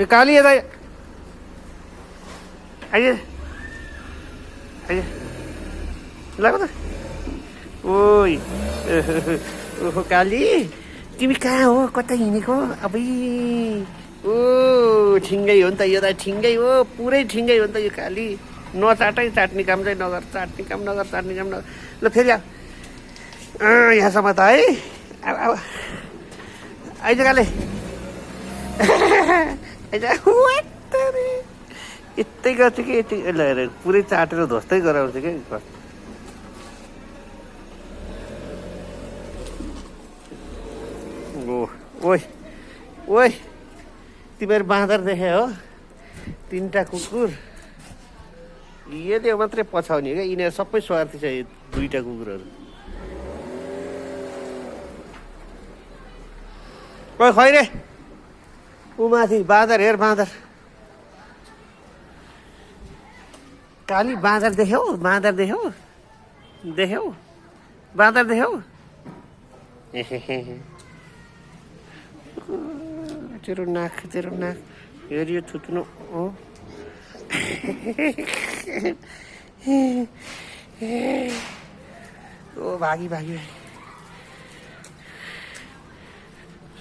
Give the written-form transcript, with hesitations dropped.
यो काली यता आइज आइज लाग्यो त ओइ ओहो काली तिमी कहाँ हो कता हिँडेको अबै ओ ठिङ्गै हो नि त यो त ठिङ्गै हो पुरै ठिङ्गै हो नि त यो काली नचाटै चाट्ने काम चाहिँ नगर चाट्ने काम नगर ल फेरि यहाँसम्म त है अब आइज काले आइज यतै गर्छ कि यति ल पुरै चाटेर ध्वस्तै गराउँछ कि ओइ ओइ तिमीहरू बाँदर देखे हो 3टा कुकुर यसले मात्रै पछाउने क्या यिनीहरू सबै स्वार्थी छ यो 2टा कुकुरहरू ओइ खैरे ऊ माथि बाँदर हेर बाँदर काली बाँदर देख्यौ बाँदर देख्यौ देख्यौ बाँदर देख्यौ तेरो नाक हेरियो थुत्नु ओ भागी